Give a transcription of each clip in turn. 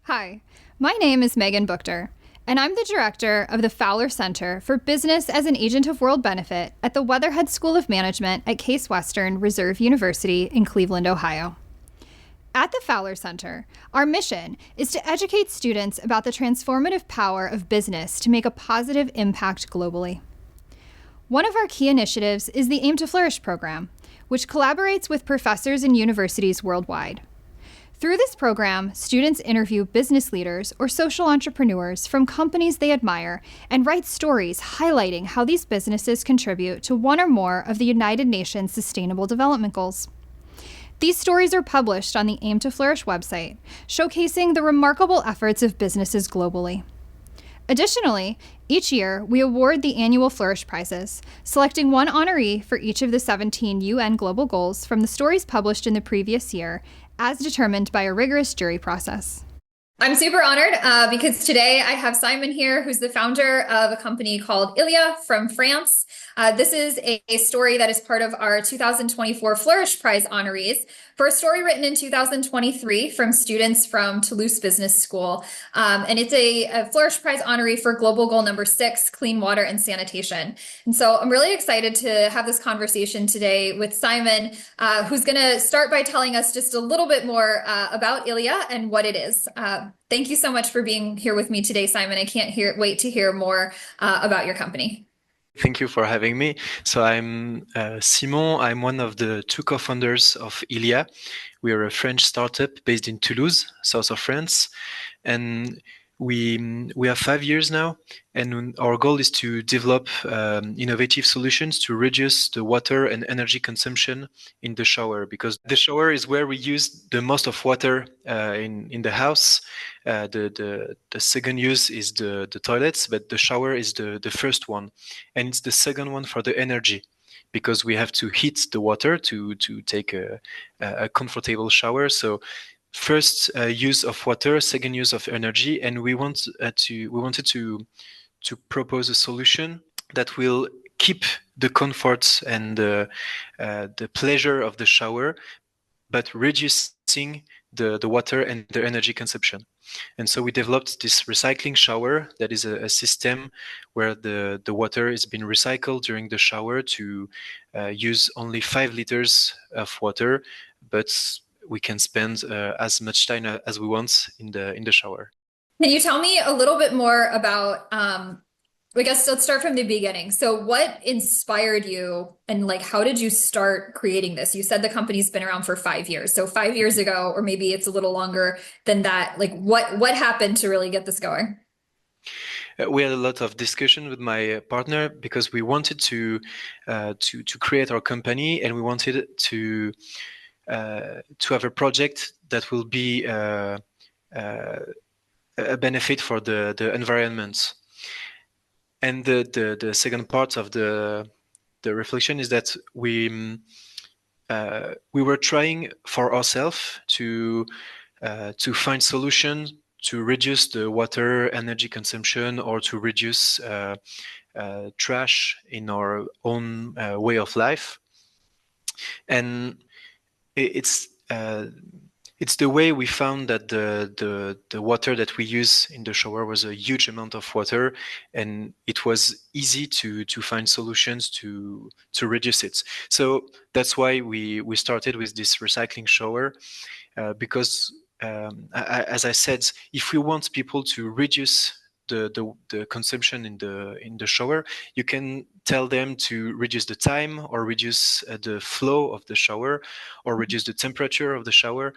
Hi, my name is Megan Buchter, and I'm the director of the Fowler Center for Business as an Agent of World Benefit at the Weatherhead School of Management at Case Western Reserve University in Cleveland, Ohio. At the Fowler Center, our mission is to educate students about the transformative power of business to make a positive impact globally. One of our key initiatives is the AIM2Flourish program, which collaborates with professors and universities worldwide. Through this program, students interview business leaders or social entrepreneurs from companies they admire and write stories highlighting how these businesses contribute to one or more of the United Nations Sustainable Development Goals. These stories are published on the AIM2Flourish website, showcasing the remarkable efforts of businesses globally. Additionally, each year we award the annual Flourish Prizes, selecting one honoree for each of the 17 UN Global Goals from the stories published in the previous year, as determined by a rigorous jury process. I'm super honored because today I have Simon here, who's the founder of a company called ILYA from France. This is a story that is part of our 2024 Flourish Prize honorees for a story written in 2023 from students from Toulouse Business School. And it's a Flourish Prize honoree for global goal number 6, clean water and sanitation. And so I'm really excited to have this conversation today with Simon, who's going to start by telling us just a little bit more about ILYA and what it is. Thank you so much for being here with me today, Simon. I can't wait to hear more about your company. Thank you for having me. So I'm Simon. I'm one of the 2 co-founders of ILYA. We are a French startup based in Toulouse, south of France. And we have 5 years now, and our goal is to develop innovative solutions to reduce the water and energy consumption in the shower, because the shower is where we use the most of water in the house. The second use is the toilets, but the shower is the first one, and it's the second one for the energy, because we have to heat the water to take a comfortable shower. So first use of water, second use of energy, and we wanted to propose a solution that will keep the comfort and the pleasure of the shower, but reducing the water and the energy consumption. And so we developed this recycling shower that is a system where the water is being recycled during the shower to use only 5 liters of water, but we can spend as much time as we want in the shower. Can you tell me a little bit more about, I guess let's start from the beginning. So what inspired you and how did you start creating this? You said the company's been around for 5 years. So 5 years ago, or maybe it's a little longer than that, what happened to really get this going? We had a lot of discussion with my partner because we wanted to create our company, and we wanted to have a project that will be a benefit for the environment. And the second part of the reflection is that we were trying for ourselves to find solutions to reduce the water energy consumption, or to reduce trash in our own way of life. And it's the way we found that the water that we use in the shower was a huge amount of water, and it was easy to find solutions to reduce it. So that's why we started with this recycling shower, because as I said, if we want people to reduce the consumption in the shower, you can tell them to reduce the time, or reduce the flow of the shower, or reduce the temperature of the shower,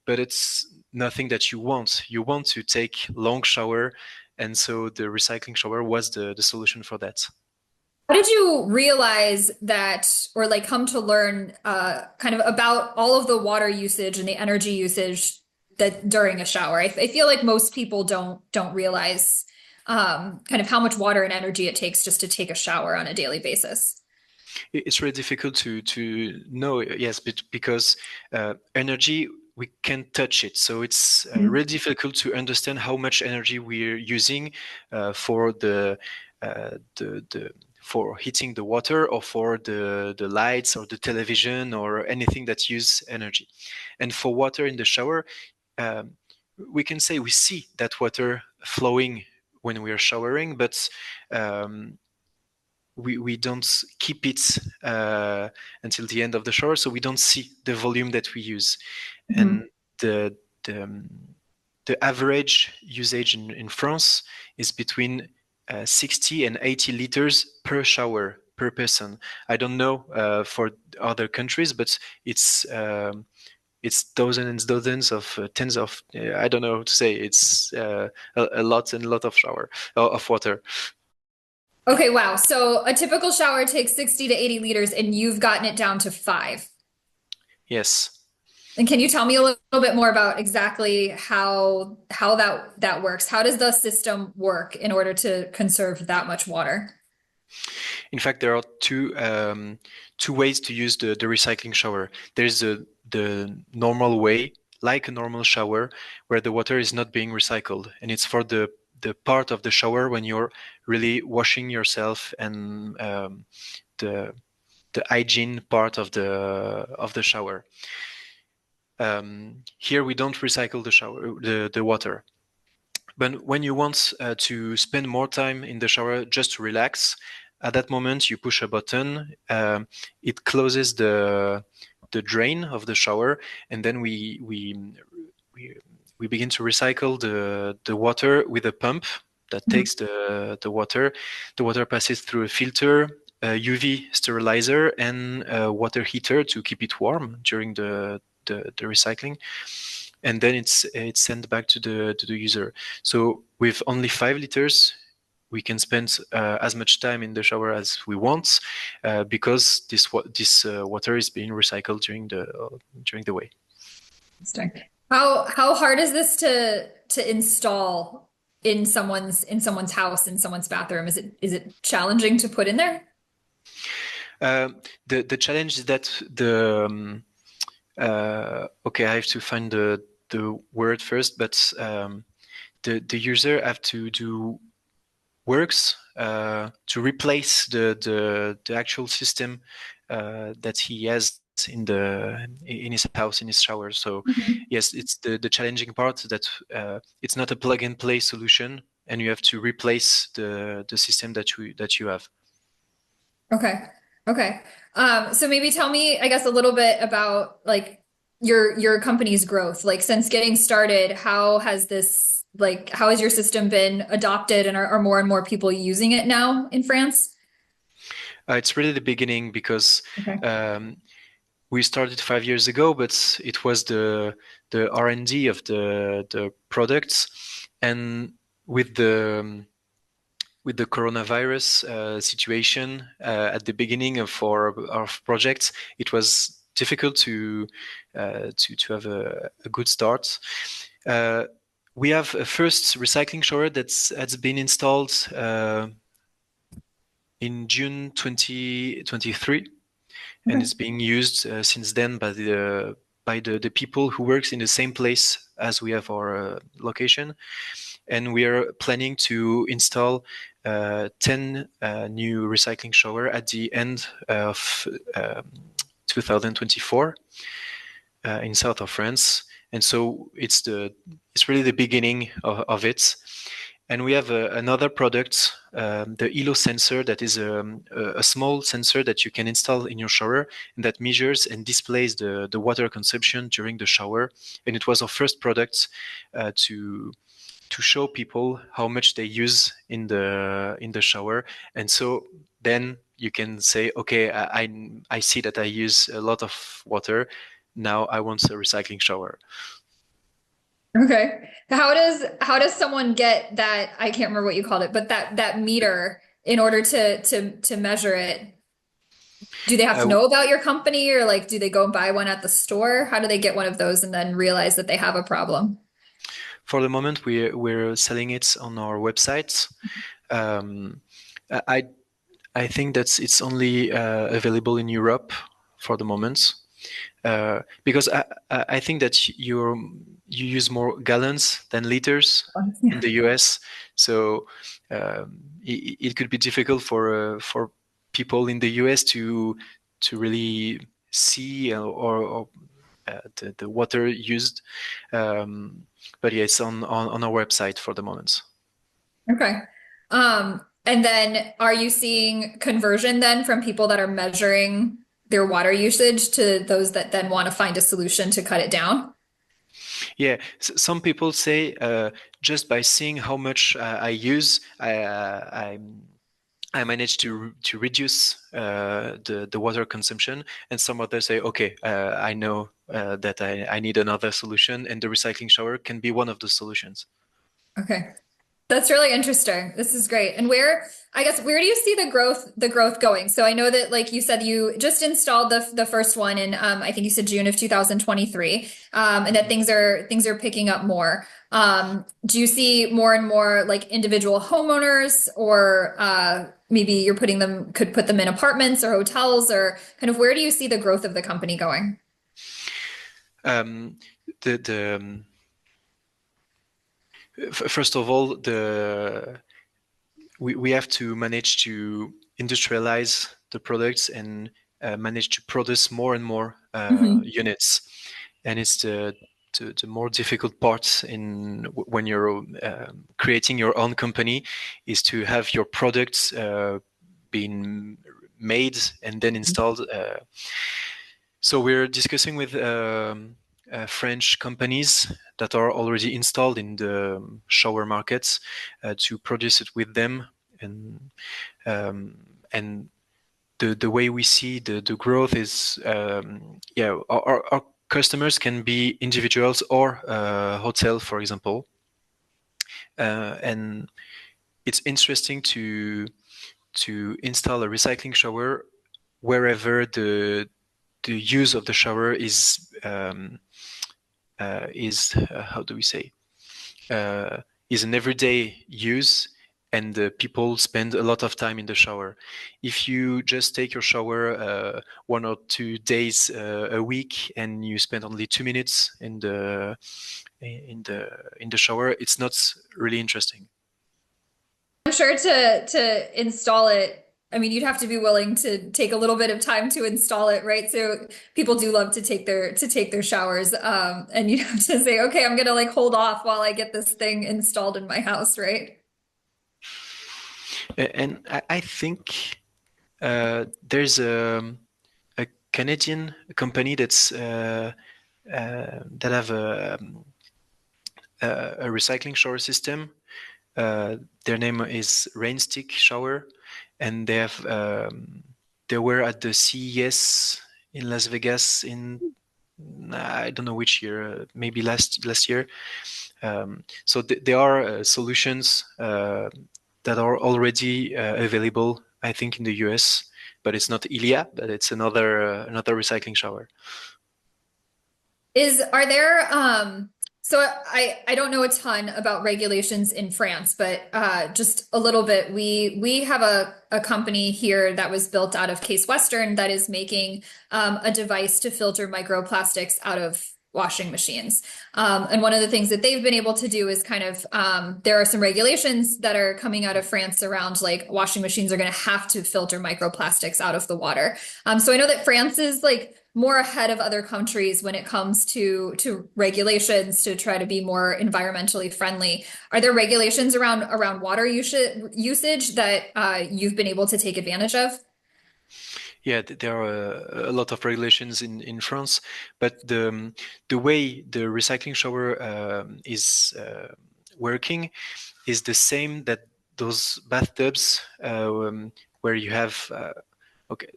but it's nothing that you want. You want to take long shower, and so the recycling shower was the solution for that. How did you realize that, or come to learn kind of about all of the water usage and the energy usage that during a shower? I feel like most people don't realize kind of how much water and energy it takes just to take a shower on a daily basis. It's really difficult to know, yes, but because energy, we can't touch it, so it's really difficult to understand how much energy we're using for for heating the water, or for the lights, or the television, or anything that use energy. And for water in the shower, we can say we see that water flowing when we are showering, but we don't keep it until the end of the shower, so we don't see the volume that we use. And the the average usage in France is between 60 and 80 liters per shower per person. I don't know for other countries, but it's dozens and dozens of tens of I don't know how to say. It's a lot and a lot of shower of water. Okay, wow. So a typical shower takes 60 to 80 liters, and you've gotten it down to 5. Yes. And can you tell me a little bit more about exactly how that works? How does the system work in order to conserve that much water? In fact, there are two ways to use the recycling shower. There's the normal way, like a normal shower, where the water is not being recycled, and it's for the part of the shower when you're really washing yourself and the hygiene part of the shower. Here we don't recycle the water. But when you want to spend more time in the shower just to relax, at that moment you push a button, it closes the drain of the shower, and then we begin to recycle the water with a pump that takes the water. The water passes through a filter, a UV sterilizer, and a water heater to keep it warm during the recycling, and then it's sent back to the user. So with only 5 liters, we can spend as much time in the shower as we want because this water is being recycled during the way. Interesting. How hard is this to install in someone's house, in someone's bathroom? Is it challenging to put in there? The challenge is that okay, I have to find the word first, but the user have to do works to replace the actual system that he has in his house, in his shower. So yes, it's the challenging part that it's not a plug and play solution, and you have to replace the system that you have. Okay. Okay. So maybe tell me, I guess, a little bit about like your company's growth. Like since getting started, how has your system been adopted, and are more and more people using it now in France? It's really the beginning because Okay. we started 5 years ago, but it was the R&D of the products, and with the coronavirus situation at the beginning of our projects, it was difficult to have a good start. We have a first recycling shower that's been installed in June 2023, and it's being used since then by the people who works in the same place as we have our location. And we are planning to install 10 new recycling shower at the end of 2024 in south of France. And so it's really the beginning of it. And we have another product, the ILO sensor, that is a small sensor that you can install in your shower, and that measures and displays the water consumption during the shower. And it was our first product to show people how much they use in the shower. And so then you can say, okay, I see that I use a lot of water. Now I want a recycling shower. Okay. How does someone get that? I can't remember what you called it, but that meter in order to measure it. Do they have to know about your company, or like do they go and buy one at the store? How do they get one of those and then realize that they have a problem? For the moment, we're selling it on our website. I think that it's only available in Europe for the moment, because I think that you use more gallons than liters in the US. So it could be difficult for people in the US to really see or the water used. But yeah, it's on our website for the moment. Okay. And then are you seeing conversion then from people that are measuring their water usage to those that then want to find a solution to cut it down? Yeah, some people say just by seeing how much I use, I managed to reduce the water consumption, and some others say, okay, I know that I need another solution, and the recycling shower can be one of the solutions. Okay. That's really interesting. This is great. And I guess, where do you see the growth going? So I know that, like you said, you just installed the first one in, I think you said June of 2023, and that things are picking up more. Do you see more and more like individual homeowners, or maybe could put them in apartments or hotels, or kind of where do you see the growth of the company going? Um, the First of all, we have to manage to industrialize the products and manage to produce more and more units, and it's the more difficult part in when you're creating your own company, is to have your products being made and then installed. So we're discussing with French companies that are already installed in the shower markets to produce it with them, and the way we see the growth is our customers can be individuals or hotel, for example, and it's interesting to install a recycling shower wherever the use of the shower is how do we say is an everyday use, and people spend a lot of time in the shower. If you just take your shower 1 or 2 days a week, and you spend only 2 minutes in the shower, it's not really interesting. I'm sure to install it, I mean, you'd have to be willing to take a little bit of time to install it, right? So people do love to take their showers, and you have to say, okay, I'm gonna like hold off while I get this thing installed in my house, right? And I think there's a Canadian company that have a recycling shower system. Their name is Rainstick Shower, and they were at the CES in Las Vegas in I don't know which year, maybe last year. So there are solutions that are already available, I think, in the US, but it's not ILYA, but it's another recycling shower. Are there so I don't know a ton about regulations in France, but just a little bit. We have a company here that was built out of Case Western that is making a device to filter microplastics out of washing machines. And one of the things that they've been able to do is kind of there are some regulations that are coming out of France around like washing machines are going to have to filter microplastics out of the water. So I know that France is like more ahead of other countries when it comes to regulations to try to be more environmentally friendly. Are there regulations around water usage that you've been able to take advantage of? Yeah, there are a lot of regulations in France, but the way the recycling shower is working is the same that those bathtubs where you have okay.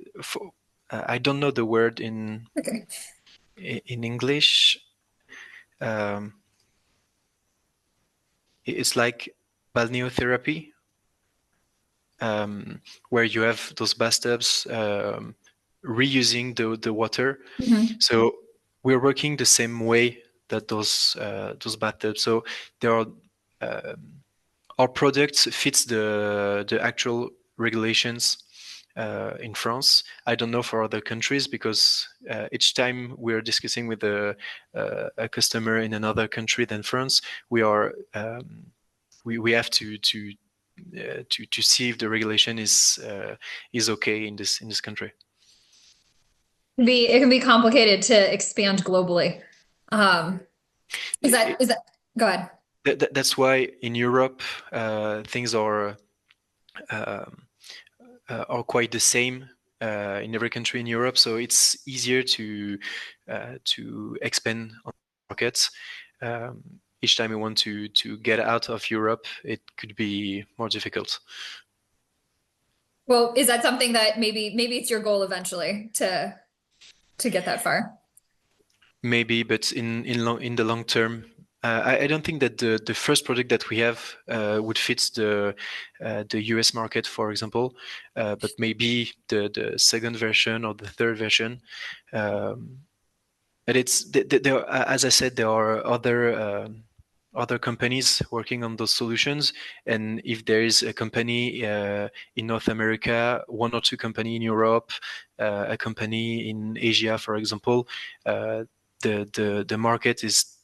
I don't know the word Okay. in English. Um, it's like balneotherapy, where you have those bathtubs reusing the water. Mhm. So we're working the same way that those bathtubs. So there are our products fits the actual regulations in France. I don't know for other countries, because each time we're discussing with a customer in another country than France, we are we have to see if the regulation is okay in this country. It can be complicated to expand globally. Um, is that go ahead. That's why in Europe things um, are quite the same in every country in Europe. So it's easier to expand on markets. Each time you want to get out of Europe, it could be more difficult. Well, is that something that maybe it's your goal eventually to get that far? Maybe, but in the long term, I don't think that the first product that we have would fit the US market, for example. But maybe the second version or the third version. But there, as I said, there are other companies working on those solutions. And if there is a company in North America, one or two company in Europe, a company in Asia, for example, the market is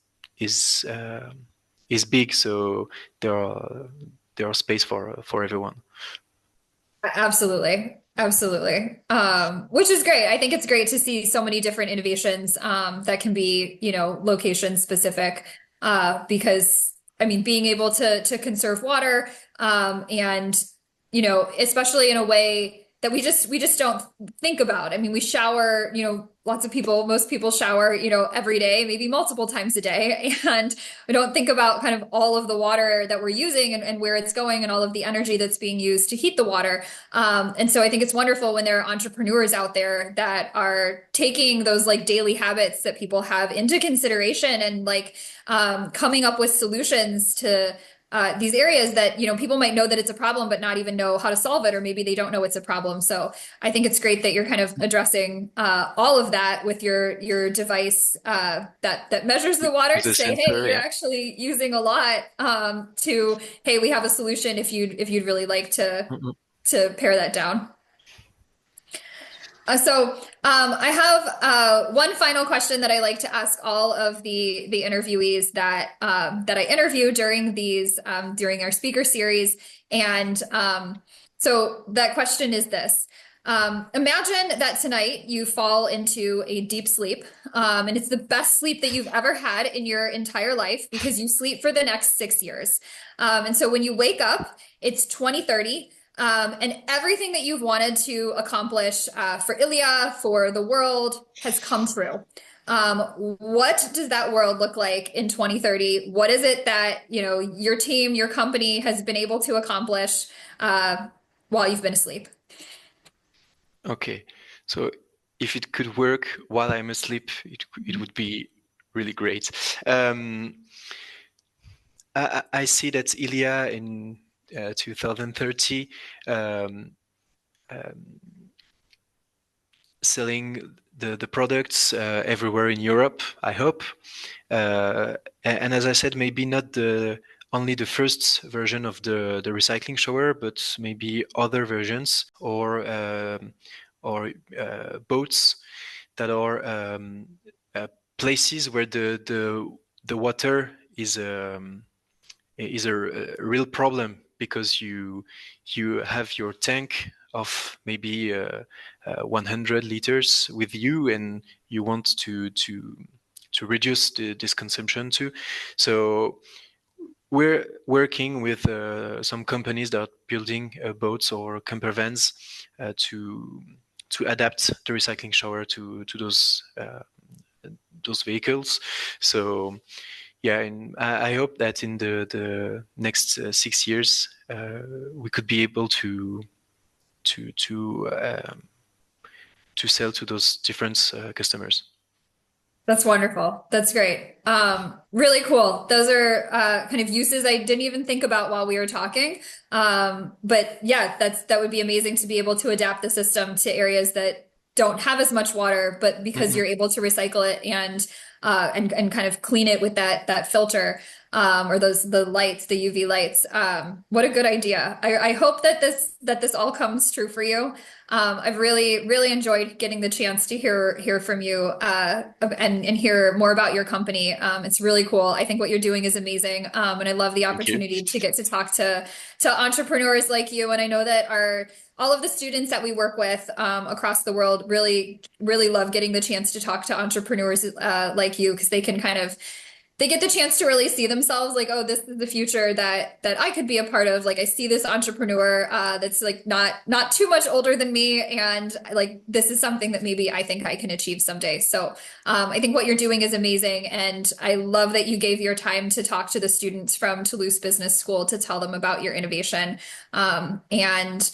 uh, is big, so there are space for everyone. Absolutely. Absolutely. Which is great. I think it's great to see so many different innovations that can be, location specific. Because I mean, being able to conserve water and especially in a way that we just don't think about. I mean, we shower, most people shower, every day, maybe multiple times a day, and we don't think about kind of all of the water that we're using and where it's going and all of the energy that's being used to heat the water. And so I think it's wonderful when there are entrepreneurs out there that are taking those like daily habits that people have into consideration and like coming up with solutions to these areas that people might know that it's a problem but not even know how to solve it, or maybe they don't know it's a problem. So I think it's great that you're kind of addressing all of that with your device that measures the water With to the say, hey, sensor, you're yeah. actually using a lot, to hey, we have a solution if you'd really like Mhm. to pare that down. I have one final question that I like to ask all of the interviewees that I interview during during our speaker series, and so that question is this: imagine that tonight you fall into a deep sleep, and it's the best sleep that you've ever had in your entire life because you sleep for the next 6 years, and so when you wake up, it's 2030. And everything that you've wanted to accomplish for ILYA, for the world, has come true. What does that world look like in 2030? What is it that, your team, your company has been able to accomplish while you've been asleep? Okay, so if it could work while I'm asleep, it would be really great. I see that ILYA in 2030 um, um, selling the products everywhere in Europe, I hope. And as I said, maybe not only the first version of the recycling shower, but maybe other versions or boats that are places where the water is a real problem because you have your tank of maybe 100 liters with you, and you want to reduce this consumption too. So we're working with some companies that are building boats or camper vans to adapt the recycling shower to those vehicles. So yeah, and I hope that in the next 6 years we could be able to to um, to sell to those different customers. That's wonderful. That's great. Really cool. Those are kind of uses I didn't even think about while we were talking. But yeah, that would be amazing to be able to adapt the system to areas that don't have as much water, but because Mhm. you're able to recycle it and kind of clean it with that filter. or the lights, the UV lights. What a good idea. I hope that this all comes true for you. I've really enjoyed getting the chance to hear from you and hear more about your company. It's really cool. I think what you're doing is amazing. And I love the Thank you. opportunity to get to talk to entrepreneurs like you. And I know that all of the students that we work with across the world really love getting the chance to talk to entrepreneurs like you, because they get the chance to really see themselves like, oh, this is the future that I could be a part of. Like, I see this entrepreneur that's like not too much older than me, and like this is something that maybe I think I can achieve someday. So I think what you're doing is amazing, and I love that you gave your time to talk to the students from Toulouse Business School to tell them about your innovation. And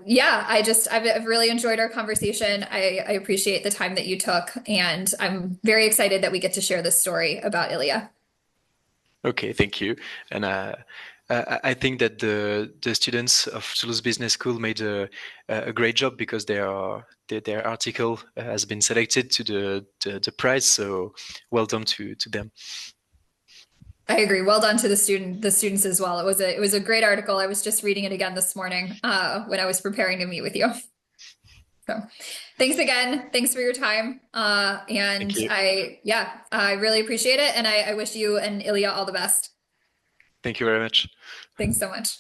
yeah, I've really enjoyed our conversation. I appreciate the time that you took, and I'm very excited that we get to share this story about ILYA. Okay, thank you. And I think that the students of Toulouse Business School made a great job, because their article has been selected to the prize. So well done to them. I agree. Well done to the students as well. It was a great article. I was just reading it again this morning when I was preparing to meet with you. So thanks again. Thanks for your time. Thank And you. I really appreciate it. And I wish you and ILYA all the best. Thank you very much. Thanks so much.